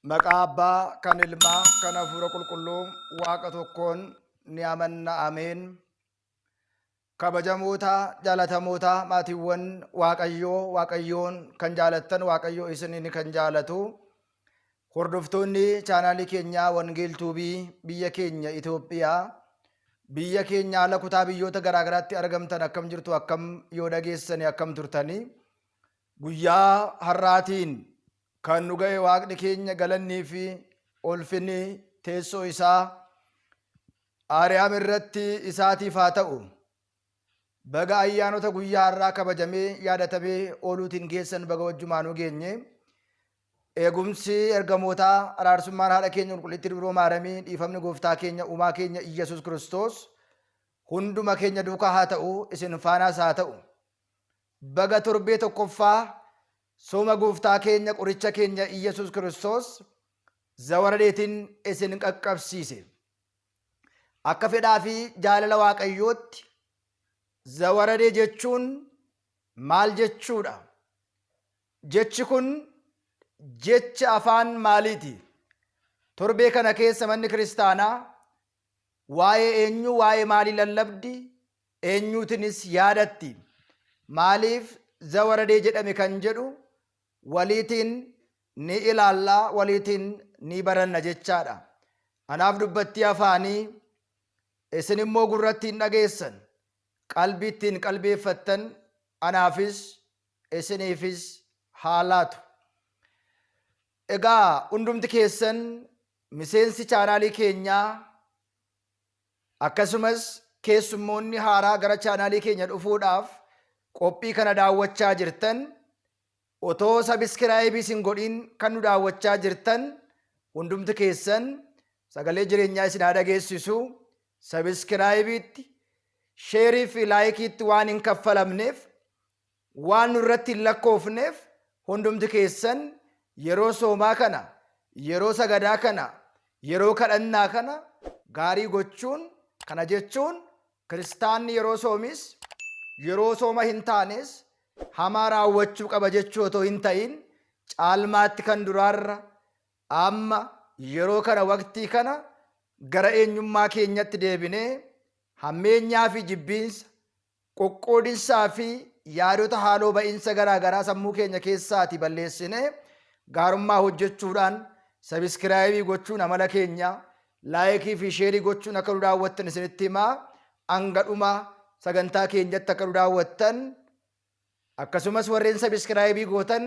Maqaa Abbaa, kan Ilmaa, kan Hafuura Qulqulluu Waaqa tokkoon ni amanna. Ameen. Kabajamoota, jaalatamoota, maatiiwwan Waaqayyoon kan jaalattan, Waaqayyoo isiniin kan jaalatu, hordoftoonni chaanaalii keenyaa Wangeel Tuubii biyya keenya Itoophiyaa, biyya keenya haala kutaa biyyoota garaagaraatti argamtan akkam jirtu, akkam yoo dhageessani, akkam turtanii, guyyaa har'aatiin kan nu ga'e Waaqni keenya galannii fi ulfinni teessoo isaa Aariyaam irratti isaatiif haa ta'u. Baga ayyaanota guyyaa har'aa kabajamee yaadatamee ooluutiin geessan baga wajjumaan nu geenye. Eegumsi ergamootaa, araarsummaan haadha keenya qulqullittii dubroo Maaramii, dhiifamni gooftaa keenya uumaa keenya Iyyasuus Kiristoos hunduma keenya duukaa haa ta'u, isin faanaas haa ta'u. Baga torbee tokkoffaa sooma gooftaa keenya qoricha keenya Iyyasuus Kiristoos zawaradeetiin isin qaqqabsiise. Akka fedhaa fi jaalala Waaqayyootti zawaradee jechuun maal jechuudha? Jechi kun jecha afaan maaliiti? Torbee kana keessa manni kiristaanaa waa'ee eenyuu, waa'ee maalii lallabdi? Eenyuutinis yaadatti? Maaliif zawaradee jedhame kan jedhu waliitiin ni ilaallaa, waliitiin ni baranna jechaadha. Anaaf dubbattii afaanii, isin immoo gurrattiin dhageessan, qalbiittiin qalbeeffattan, anaafis isiniifis haa laatu. Egaa hundumti keessan miseensi chaanaalii keenyaa akkasumas keessummoonni haaraa gara chaanaalii keenya dhufuudhaaf qophii kana daawwachaa jirtan, otoo sabiskiraayibii isin godhin kan nu daawwachaa jirtan hundumti keessan sagalee jireenyaa isin haa dhageessisu. Sabiskiraayibiitti, sheerii fi laayikiitti waan hin kaffalamneef, waan nu irratti hin lakkoofneef hundumti keessan yeroo soomaa kana, yeroo sagadaa kana, yeroo kadhannaa kana gaarii gochuun, kana jechuun kiristaanni yeroo soomis, yeroo sooma hin taanes hamaa raawwachuu qaba jechuu otoo hin ta'in, caalmaatti kan duraarra amma yeroo kana waqtii kana gara eenyummaa keenyatti deebinee hammeenyaa fi jibbiinsa, qoqqoodinsaa fi yaadota haaloo ba'iinsa garaagaraa sammuu keenya keessaati balleessinee gaarummaa hojjechuudhaan sabiskiraayibii gochuun amala keenya, laayikii fi sheerii gochuun akka nu daawwattan isinitti himaa. Hanga dhuma sagantaa keenyatti akka nu daawwattan, akkasumas warreen sabiskiraayibii gootan,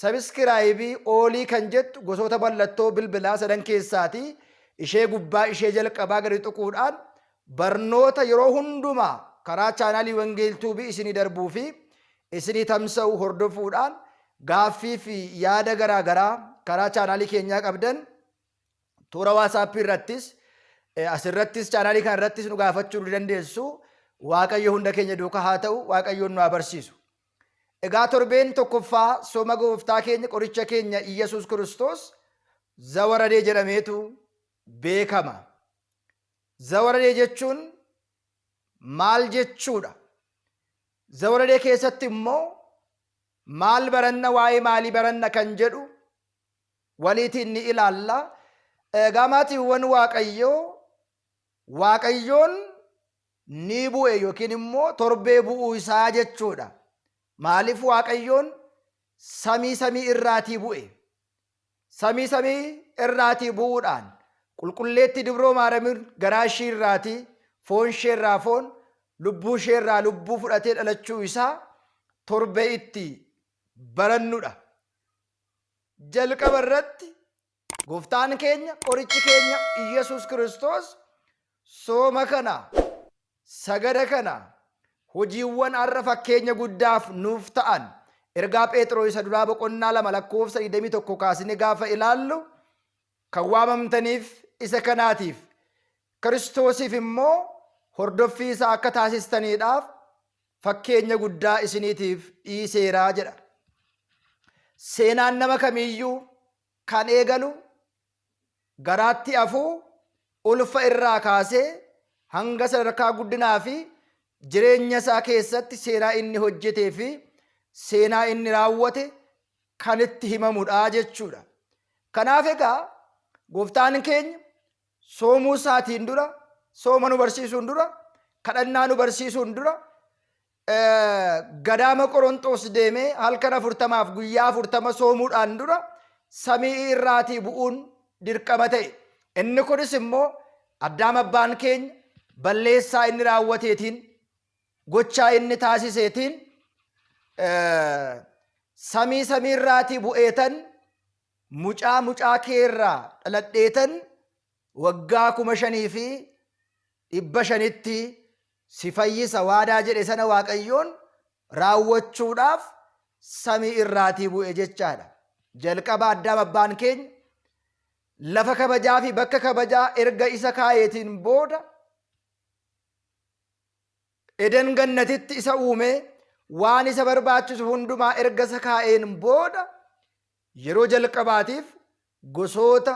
sabiskiraayibii oolii kan jettu gosoota mallattoo bilbilaa sadan keessaati ishee gubbaa, ishee jalqabaa gadi tuquudhaan barnoota yeroo hundumaa karaa chaanaalii Wangeel Tuubii isinii darbuu fi isinii tamsa'u hordofuudhaan gaaffii fi yaada garaagaraa karaa chaanaalii keenyaa qabdan toora waasaappii irrattis, asirrattis, chaanaalii kana irrattis nu gaafachuu ni dandeessu. Waaqayyo hunda keenya duukaa haa ta'u, Waaqayyoon nu haa barsiisu. Egaa torbeen tokkoffaa sooma gooftaa keenya qoricha keenya Iyyasuus Kiristoos zawaradee jedhameetu beekama. Zawaradee jechuun maal jechuudha? Zawaradee keessatti immoo maal baranna, waa'ee maalii baranna kan jedhu waliitiin ni ilaalla. Egaa maatiiwwan Waaqayyoon ni bu'e yookiin immoo torbee bu'uu isaa jechuudha. Maaliif Waaqayyoon samii irraatii bu'e? Samii irraatii bu'uudhaan qulqulleetti dubroo Maaramiin garaa ishii irraatii, foon ishee irraa foon, lubbuu ishee irraa lubbuu fudhatee dhalachuu isaa torbee itti barannudha. Jalqaba irratti gooftaan keenya, qorichi keenya Iyyasuus Kiristoos sooma kana, sagada kana, hojiiwwan har'a fakkeenya guddaaf nuuf ta'an ergaa Phexros isa duraa boqonnaa 2 lakkoofsa 21 kaasine gaafa ilaallu kan waamamtaniif isa kanaatiif, Kiristoosiif immoo hordoffii isaa akka taasistaniidhaaf fakkeenya guddaa isiniitiif dhiiseeraa jedha. seenaan nama kamiiyyuu kan eegalu garaatti afuu ulfa irraa kaasee hanga sadarkaa guddinaa fi jireenya isaa keessatti seenaa inni hojjetee fi seenaa inni raawwate kan itti himamudha jechuudha. Kanaaf egaa gooftaan keenya soomuu isaatiin dura, sooma nu barsiisuun dura, kadhannaa nu barsiisuun dura gadaama Qorontos deemee halkan 40 guyyaa 40 soomuudhaan dura samii irraatii bu'uun dirqama ta'e. Inni kunis immoo Addaam abbaan keenya balleessaa inni raawwateetiin, gochaa inni taasiseetiin samii irraatii bu'eetan mucaa kee irraa dhaladheetan waggaa 5,500tti si fayyisa waadaa jedhe sana Waaqayyoon raawwachuudhaaf samii irraatii bu'e jechaadha. Jalqaba Addaam abbaan keenya lafa kabajaa fi bakka kabajaa erga isa kaayeetiin booda Eden gannatitti isa uume waan isa barbaachisu hundumaa erga isa kaa'een booda yeroo jalqabaatiif gosoota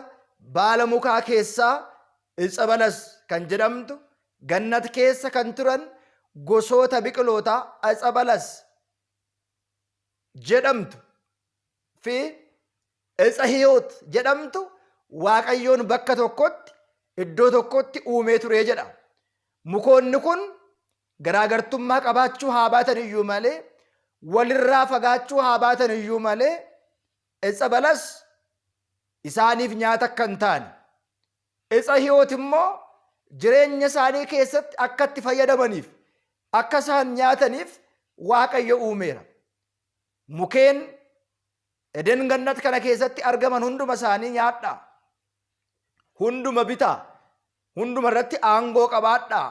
baala mukaa keessaa Ixa balas kan jedhamtu gannat keessa kan turan gosoota biqilootaa Ixa balas jedhamtu fi Ixa hiyoot jedhamtu Waaqayyoon bakka tokkotti iddoo tokkotti uumee ture jedha. Mukoonni kun garaagartummaa qabaachuu haa baatan iyyuu malee, walirraa fagaachuu haa baatan iyyuu malee, Ixa balas isaaniif nyaata akka hin taane, Ixa hiyoot immoo jireenya isaanii keessatti akka itti fayyadamaniif, akka isaan nyaataniif Waaqayyo uumeera. Mukeen Eden gannat kana keessatti argaman hunduma isaanii nyaadhaa. Hunduma bitaa, hunduma irratti aangoo qabaadhaa.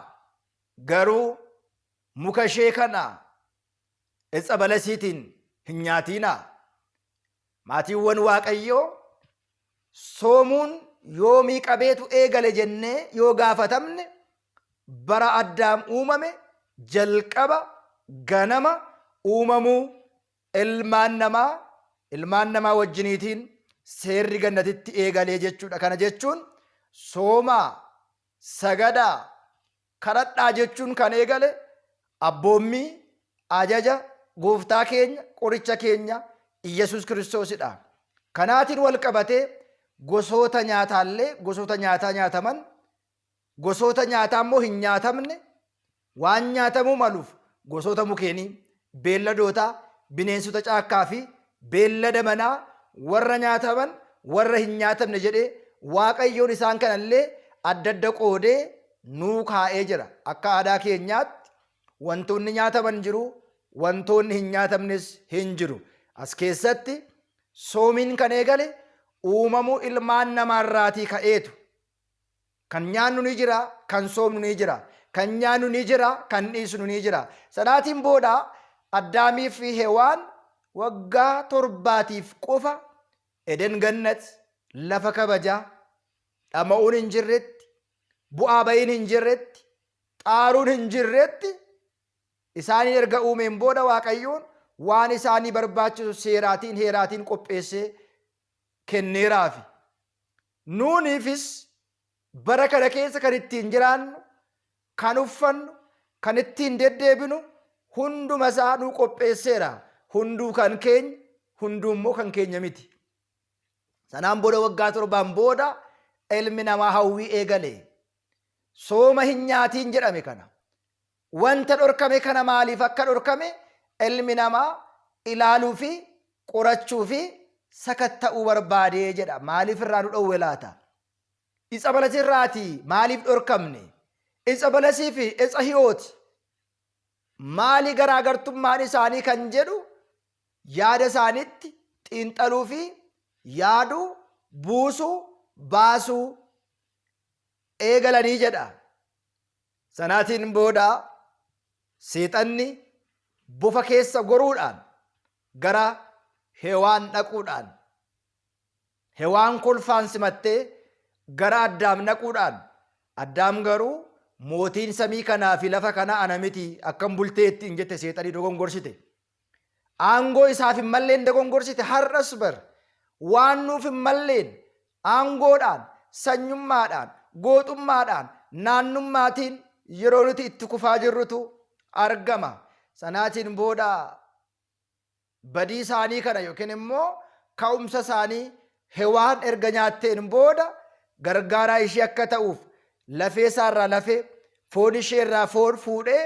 Garuu muka ishee kana Ixa balasiitiin hin nyaatinaa. Maatiiwwan Waaqayyoo soomuun yoomii qabeetu eegale jennee yoo gaafatamne bara Addaam uumame jalqaba ganama uumamuu ilmaan namaa wajjiniitiin seerri gannatitti eegalee jechuudha. Kana jechuun soomaa, sagadaa, kadhadhaa jechuun kan eegale abboommii, ajaja gooftaa keenya, qoricha keenya Iyyasuus Kiristoosidha. Kanaatiin wal qabatee gosoota nyaataallee gosoota nyaataa nyaataman, gosoota nyaataa immoo hin nyaatamne, waan nyaatamuu maluuf gosoota mukeenii, beelladootaa, bineensota caakkaa fi beellada manaa warra nyaataman, warra hin nyaatamne jedhee Waaqayyoon isaan kanallee adda adda qoodee nuu kaa'ee jira. Akka aadaa keenyaatti wantoonni nyaataman jiru, wantoonni hin nyaatamnes hin jiru. As keessatti soomiin kan eegale uumamuu ilmaan namaarraatii ka'eetu. Kan nyaannu ni jira, kan soomnu ni jira, kan nyaannu ni jira, kan dhiisnu ni jira. Sanaatiin booda Addaamii fi Hewaan waggaa 7 qofa Eden gannat lafa kabajaa dhama'uun hin jirretti, bu'aa ba'iin hin jirretti, xaaruun hin jirretti isaanii erga uumeen booda Waaqayyoon waan isaanii barbaachisu seeraatiin heeraatiin qopheessee kenneeraafi. Nuuniifis bara kana keessa kan ittiin jiraannu, kan uffannu, kan ittiin deddeebinu hunduma isaa nuu qopheesseera. Hunduu kan keenya, hunduu immoo kan keenya miti. Sanaan booda waggaa 7 booda ilmi namaa hawwii eegale. Sooma hin nyaatiin jedhame kana. Wanta dhorkame kana maaliif akka dhorkame ilmi namaa ilaaluu fi qorachuu fi sakatta'uu barbaadee jedha. Maaliif irraa nu dhowwe laata? Ixa balasirraatii maaliif dhorkamne? Ixa balasii fi Ixa hiyooti maali garaagartummaan isaanii kan jedhu yaada isaanitti xiinxaluu fi yaaduu, buusuu, baasuu eegalanii jedha. Sanaatiin booda seexanni bofa keessa goruudhaan gara Hewaan dhaquudhaan, Hewaan kolfaan simattee gara Addaam dhaquudhaan, Addaam garuu mootiin samii kanaa fi lafa kanaa ana miti akkam bultee ittiin jette seexanii dogongorsite. aangoo isaaf hin malleen dogongorsite har'as bar waan nuuf hin malleen aangoodhaan sanyummaadhaan gooxummaadhaan naannummaatiin yeroo nuti itti kufaa jirrutu argama. Sanaatiin booda badii isaanii kana yookiin immoo ka'umsa isaanii hewaan erga nyaatteen booda gargaaraa ishee akka ta'uuf lafee isaarraa lafee foon ishee irraa foon fuudhee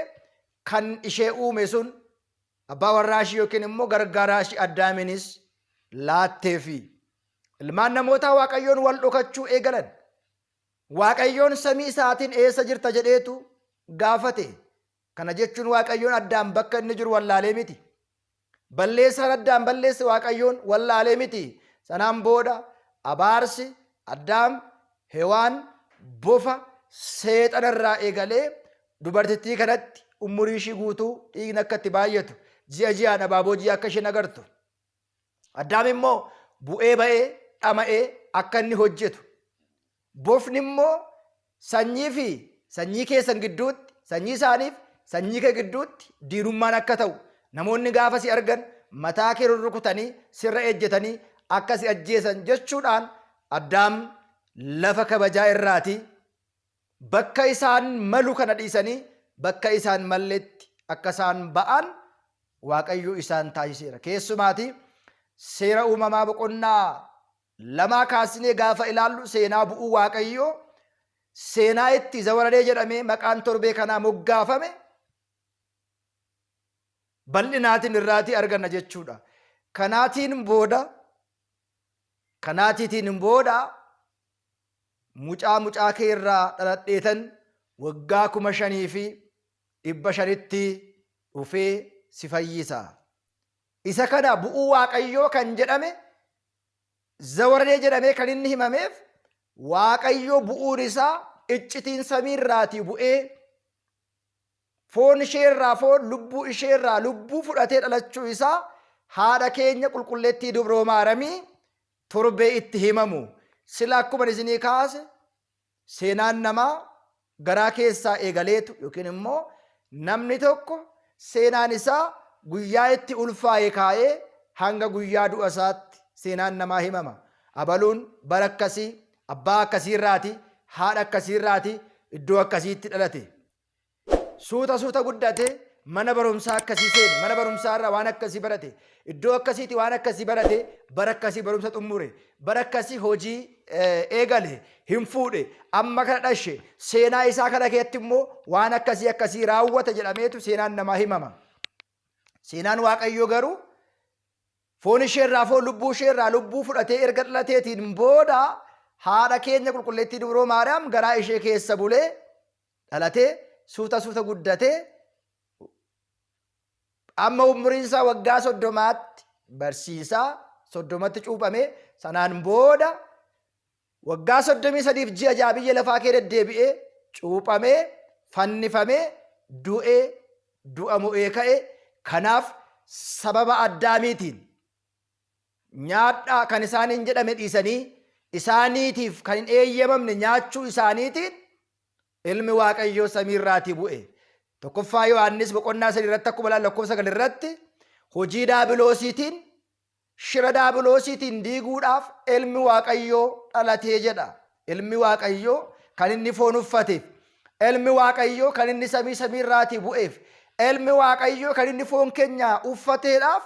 kan ishee uume sun abbaa warraa ishee yookiin immoo gargaaraa ishee Addaamiinis laatteefi. Ilmaan namootaa Waaqayyoon wal dhokachuu eegalan. Waaqayyoon samii isaatiin eessa jirta jedheetu gaafate. Kana jechuun Waaqayyoon Addaam bakka inni jiru wallaalee miti. Balleessaan Addaam balleesse Waaqayyoon wallaalee miti. Sanaan booda abaarsi Addaam hewaan bofa seexanarraa eegalee dubartittii kanatti umurii ishii guutuu dhiigni akka itti baay'atu ji'a ji'aan abaaboo ji'a akka isheen agartu. Addaam immoo bu'ee ba'ee dhama'ee akka inni hojjetu. Bofni immoo sanyii fi sanyii keessan gidduutti sanyii isaaniif sanyii kee gidduutti diinummaan akka ta'u namoonni gaafa si argan mataa kee rurrukutanii sirra ejjetanii akka si ajjeesan jechuudhaan Addaam lafa kabajaa irraati bakka isaan malu kana dhiisanii bakka isaan malletti akka isaan ba'an Waaqayyo isaan taasiseera. Keessumaati seera uumamaa boqonnaa 2 kaasnee gaafa ilaallu seenaa bu'uu Waaqayyoo seenaa itti zawaradee jedhamee maqaan torbee kanaa moggaafame bal'inaatiin irraatii arganna jechuudha. Kanaatiin booda mucaa kee irraa dhaladheetan waggaa 5,500tti dhufee si fayyisa. Isa kana bu'uu Waaqayyoo kan jedhame zawaradee jedhamee kan inni himameef Waaqayyoo bu'uun isaa iccitiin samiirraatii bu'ee foon isheerraa foon lubbuu isheerraa lubbuu fudhatee dhalachuu isaa haadha keenya qulqulleettii dubroo maaramii torbee itti himamu. Sila akkuma isinii kaase seenaan namaa garaa keessaa eegaleetu yookiin immoo namni tokko seenaan isaa guyyaa itti ulfaa'e kaa'ee hanga guyyaa du'a isaatti seenaan namaa himama. Abaluun bara akkasii abbaa akkasiirraati haadha akkasiirraati iddoo akkasiitti dhalate. Suuta guddatee mana barumsaa akkasii seene mana barumsaarraa waan akkasii barate iddoo akkasiiti waan akkasii barate bara akkasii barumsa xumure bara akkasii hojii eegale hin fuudhe amma kana dhashe seenaa isaa kana keessatti immoo waan akkasii raawwata jedhameetu seenaan namaa himama. Seenaan Waaqayyoo garuu foon isheerraa foon lubbuu isheerraa lubbuu fudhatee erga dhalateetiin booda haadha keenya qulqulleettii dubroo maariyaam garaa ishee keessa bulee dhalatee suuta guddatee amma umriin isaa waggaa 30tti barsiisaa 30tti cuuphamee sanaan booda waggaa 33 ji'a ja'a biyya lafaa kee deddeebi'ee cuuphamee fannifamee du'a mo'ee ka'e. Kanaaf sababa Addaamiitiin nyaadhaa kan isaaniin jedhame dhiisanii isaaniitiif kan hin eeyyamamne nyaachuu isaaniitiin ilmi Waaqayyoo samiirraatii bu'e. Tokkoffaa Yohaannis boqonnaa 3 irratti akkuma ilaallu lakkoofsa 9 irratti hojii daabiloosiitiin shira daabiloosiitiin diiguudhaaf ilmi Waaqayyoo dhalatee jedha. Ilmi Waaqayyoo kan inni foon uffateef, ilmi Waaqayyoo kan inni samiirraatii bu'eef, ilmi Waaqayyoo kan inni foon keenya uffateedhaaf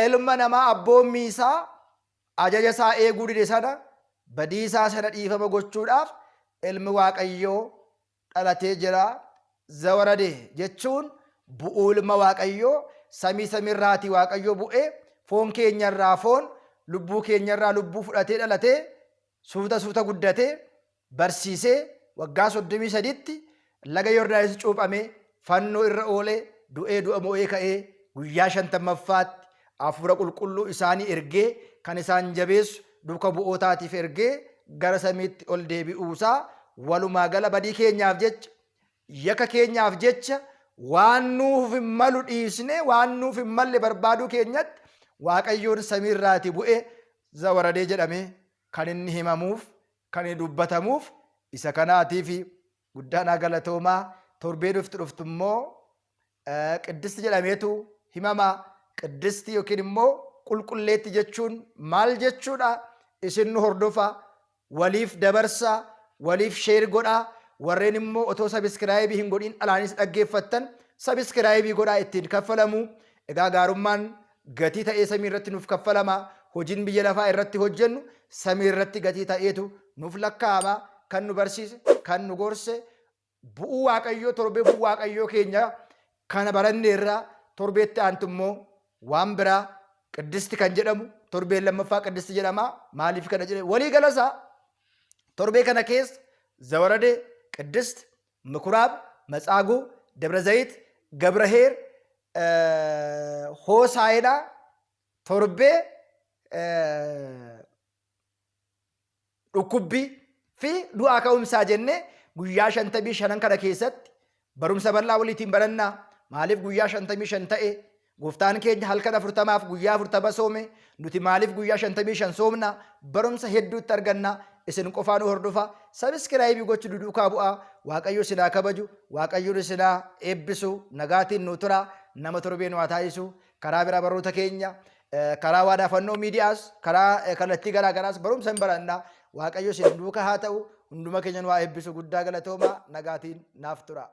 ilma namaa abboommii isaa ajaja isaa eeguu dide sana badii isaa sana dhiifama gochuudhaaf ilmi Waaqayyoo dhalatee jira. Zawaradee jechuun bu'uu ilma Waaqayyoo samiirraatii Waaqayyoo bu'ee foon keenyarraa foon lubbuu keenyarraa lubbuu fudhatee dhalatee suuta guddatee barsiisee waggaa 33tti laga Yordaanos cuuphamee fannoo irra oolee du'a mo'ee ka'ee guyyaa 50ffaatti hafuura qulqulluu isaanii ergee kan isaan jabeessu duuka bu'ootaatiif ergee gara samiitti ol deebi'uusaa walumaa gala badii keenyaaf jecha yakka keenyaaf jecha waan nuuf hin malu dhiisne waan nuuf hin malle barbaaduu keenyatti Waaqayyoon samiirraatii bu'ee zawaradee jedhamee kan inni himamuuf kan inni dubbatamuuf isa kanaatiif guddaadhaa galatoomaa. Torbee dhuftu immoo qiddisti jedhameetu himama. qiddisti yookiin immoo qulqulleetti jechuun maal jechuudha? Isin nu hordofaa, waliif dabarsaa, waliif sheer godhaa. Warreen immoo otoo sabiskiraayibii hin godhin alaanis dhaggeeffattan sabiskiraayibii godhaa ittiin kaffalamu. Egaa gaarummaan gatii ta'ee samii irratti nuuf kaffalama. Hojiin biyya lafaa irratti hojjennu samii irratti gatii ta'eetu nuuf lakkaa'ama. Kan nu barsiise, kan nu gorse, bu'uu Waaqayyoo, torbee bu'uu Waaqayyoo keenya kana baranne irraa torbeetti aantu immoo waan biraa qiddisti kan jedhamu torbeen lammaffaa qiddisti jedhama. Maaliif kana jedhe? Walii galasaa torbee kana keessa Zawaradee, ቅድስት፣ ምኩራብ፣ መጻጉዕ፣ ደብረ ዘይት፣ ገብረኄር፣ ሆሳዕና፣ ቶርቤ፣ dhukkubbii fi du'aa ka'umsaa jennee guyyaa 55 kana keessatti barumsa bal'aa waliitiin barannaa. Maaliif guyyaa 55 ta'e? Gooftaan keenya halkan 40 guyyaa 40 soome. Nuti maaliif guyyaa 55 soomna? Barumsa hedduutti arganna. Isin qofaan hordofa. Sabiskiraayibii gochuu duukaa bu'aa. Waaqayyo sinaa kabaju, Waaqayyo sinaa eebbisu, nagaatiin nu tura. Nama torbeen waa taa'isu. Karaa biraa baroota keenya, karaa waadaafannoo miidiyaas, karaa kallattii garaa garaas barumsa hin barannaa. Waaqayyo sin duukaa haa ta'u. Hunduma keenya waa eebbisu. Guddaa galatooma. Nagaatiin naaf tura.